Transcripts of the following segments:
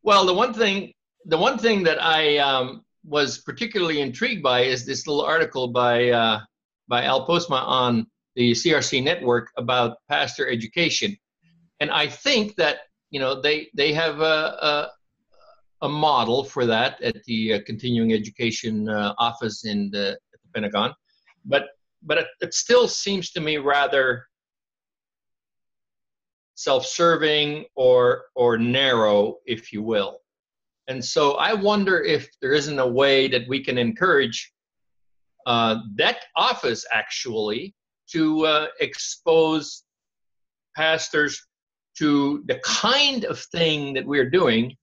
Well, the one thing that I was particularly intrigued by is this little article by Al Postma on the CRC network about pastor education, and I think that they have a model for that at the continuing education office at the Pentagon, but it still seems to me rather self-serving or narrow, if you will. And so I wonder if there isn't a way that we can encourage that office actually to expose pastors to the kind of thing that we're doing,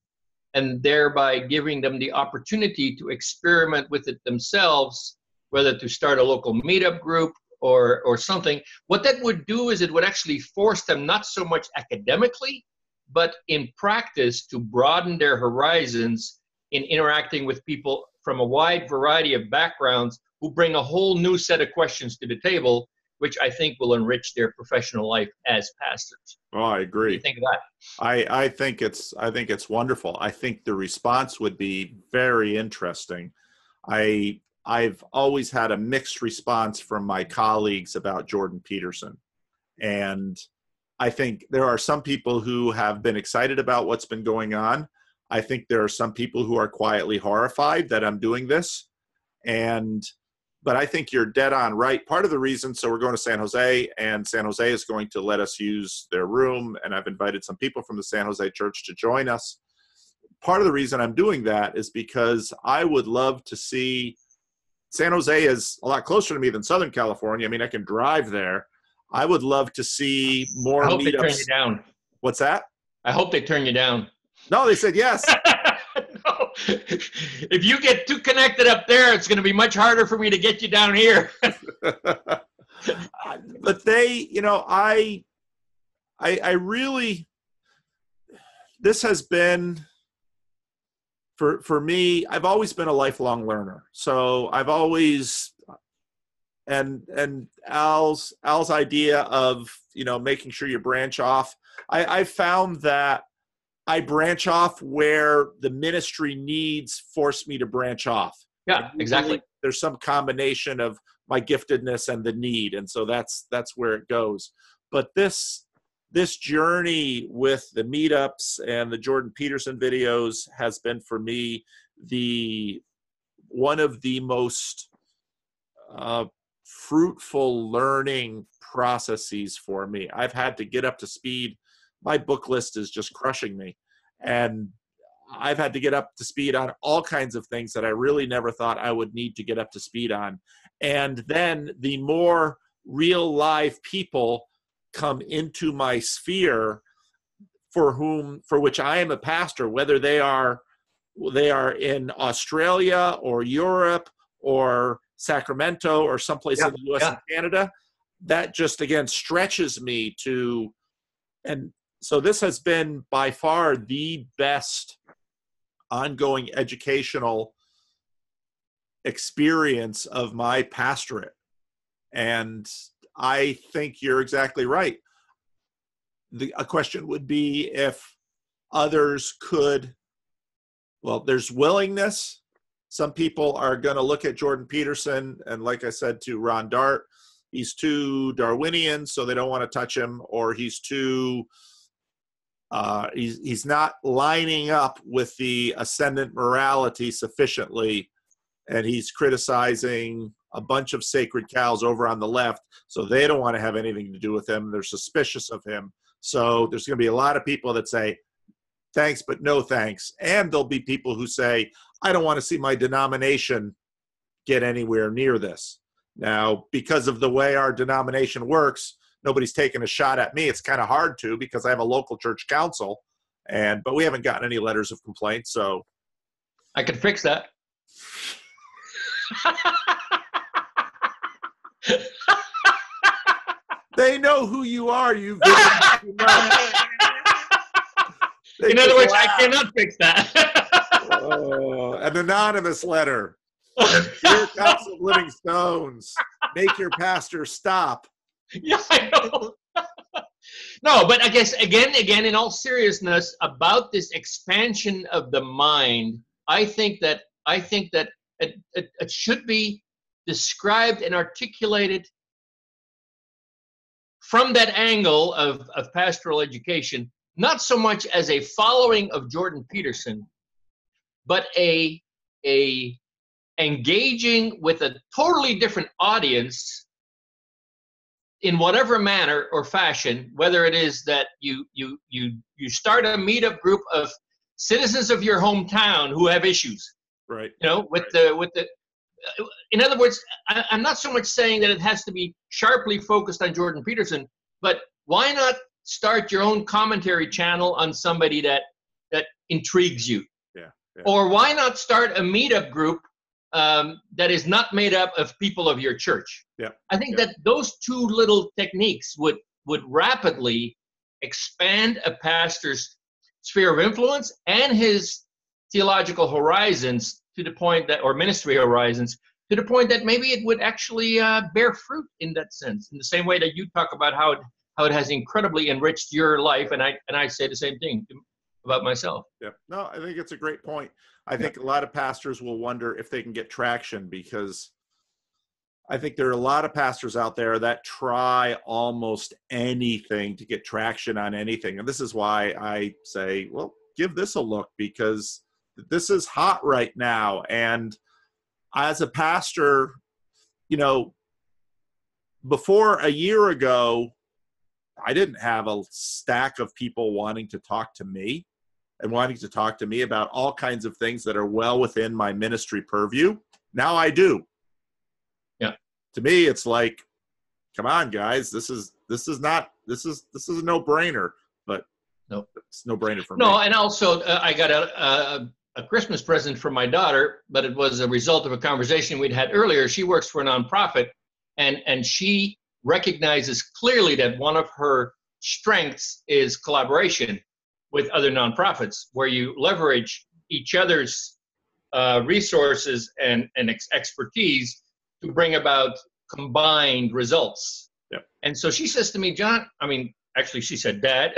and thereby giving them the opportunity to experiment with it themselves, whether to start a local meetup group or something. What that would do is it would actually force them, not so much academically, but in practice, to broaden their horizons in interacting with people from a wide variety of backgrounds who bring a whole new set of questions to the table, which I think will enrich their professional life as pastors. Oh, I agree. What do you think of that? I think it's wonderful. I think the response would be very interesting. I've always had a mixed response from my colleagues about Jordan Peterson. And I think there are some people who have been excited about what's been going on. I think there are some people who are quietly horrified that I'm doing this. But I think you're dead on right. Part of the reason, so we're going to San Jose, and San Jose is going to let us use their room, and I've invited some people from the San Jose church to join us. Part of the reason I'm doing that is because I would love to see, San Jose is a lot closer to me than Southern California. I mean, I can drive there. I would love to see more meetups. I hope they turn you down. What's that? I hope they turn you down. No, they said yes. No. If you get too connected up there, it's going to be much harder for me to get you down here. But they, I really, this has been, for me, I've always been a lifelong learner. So I've always, and Al's idea of, making sure you branch off, I found that I branch off where the ministry needs force me to branch off. Yeah, exactly. There's some combination of my giftedness and the need. And so that's where it goes. But this journey with the meetups and the Jordan Peterson videos has been for me one of the most fruitful learning processes for me. I've had to get up to speed. My book list is just crushing me. And I've had to get up to speed on all kinds of things that I really never thought I would need to get up to speed on. And then the more real live people come into my sphere for which I am a pastor, whether they are in Australia or Europe or Sacramento or someplace in the US and Canada, that just again stretches me to, and so this has been by far the best ongoing educational experience of my pastorate. And I think you're exactly right. A question would be if others could, well, there's willingness. Some people are going to look at Jordan Peterson, and like I said to Ron Dart, he's too Darwinian, so they don't want to touch him, or he's too, he's not lining up with the ascendant morality sufficiently, and he's criticizing a bunch of sacred cows over on the left, so they don't want to have anything to do with him. They're suspicious of him. So there's going to be a lot of people that say, thanks, but no thanks. And there'll be people who say, I don't want to see my denomination get anywhere near this. Now, because of the way our denomination works, nobody's taken a shot at me. It's kind of hard to, because I have a local church council, but we haven't gotten any letters of complaint. So I can fix that. They know who you are. In other words, I cannot fix that. An anonymous letter. Dear Cups of Living Stones, make your pastor stop. Yeah, I know. No, but I guess again, in all seriousness, about this expansion of the mind, I think that it should be described and articulated from that angle of pastoral education, not so much as a following of Jordan Peterson, but a engaging with a totally different audience in whatever manner or fashion, whether it is that you start a meetup group of citizens of your hometown who have issues, Right. you know, with Right. the in other words, I'm not so much saying that it has to be sharply focused on Jordan Peterson, but why not start your own commentary channel on somebody that intrigues you? Yeah. Yeah. Or why not start a meetup group that is not made up of people of your church? Yeah. I think Yeah. that those two little techniques would rapidly expand a pastor's sphere of influence and his theological horizons to the point that, or ministry horizons, to the point that maybe it would actually bear fruit in that sense, in the same way that you talk about how it has incredibly enriched your life, and I say the same thing about myself. Yeah. No, I think it's a great point. I think a lot of pastors will wonder if they can get traction, because I think there are a lot of pastors out there that try almost anything to get traction on anything. And this is why I say, well, give this a look, because this is hot right now. And as a pastor, you know, before a year ago, I didn't have a stack of people wanting to talk to me and wanting to talk to me about all kinds of things that are well within my ministry purview. Now I do. Yeah. To me, it's like, come on, guys, this is a no-brainer, but no, it's no brainer for me. No, and also I got a Christmas present from my daughter, but it was a result of a conversation we'd had earlier. She works for a nonprofit, and she recognizes clearly that one of her strengths is collaboration with other nonprofits, where you leverage each other's resources and expertise to bring about combined results. Yep. And so she says to me, John, I mean, actually she said, Dad,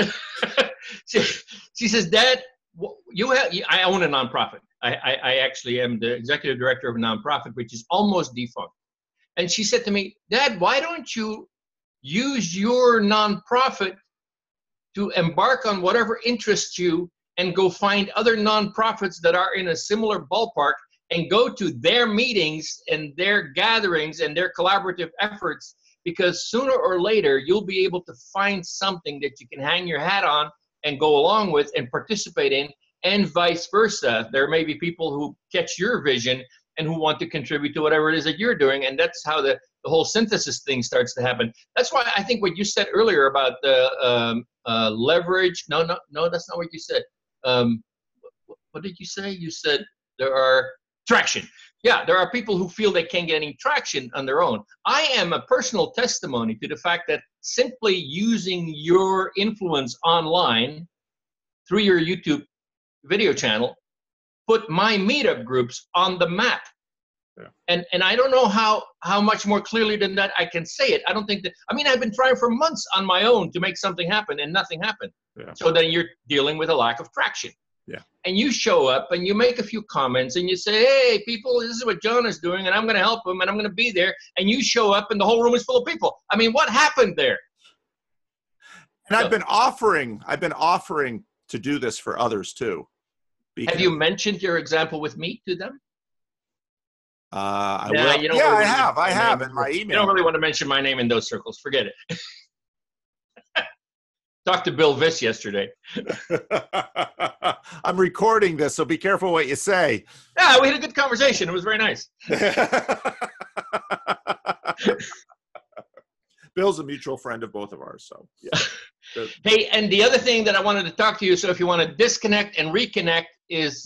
she says, Dad, I own a nonprofit. I actually am the executive director of a nonprofit, which is almost defunct. And she said to me, Dad, why don't you use your nonprofit to embark on whatever interests you and go find other nonprofits that are in a similar ballpark and go to their meetings and their gatherings and their collaborative efforts, because sooner or later you'll be able to find something that you can hang your hat on and go along with and participate in, and vice versa. There may be people who catch your vision and who want to contribute to whatever it is that you're doing, and that's how the whole synthesis thing starts to happen. That's why I think what you said earlier about the leverage, no, that's not what you said. What did you say? You said there are traction. Yeah, there are people who feel they can't get any traction on their own. I am a personal testimony to the fact that simply using your influence online through your YouTube video channel put my meetup groups on the map. Yeah. And I don't know how much more clearly than that I can say it. I don't think that, I mean, I've been trying for months on my own to make something happen and nothing happened. Yeah. So then you're dealing with a lack of traction. Yeah. And you show up and you make a few comments and you say, hey, people, this is what John is doing and I'm going to help him and I'm going to be there. And you show up and the whole room is full of people. I mean, what happened there? And I've been offering to do this for others too. Have you mentioned your example with me to them? I have in my email. You don't really want to mention my name in those circles. Forget it. Talked to Bill Viss yesterday. I'm recording this, so be careful what you say. Yeah, we had a good conversation. It was very nice. Bill's a mutual friend of both of ours, so yeah. Hey, and the other thing that I wanted to talk to you, so if you want to disconnect and reconnect, is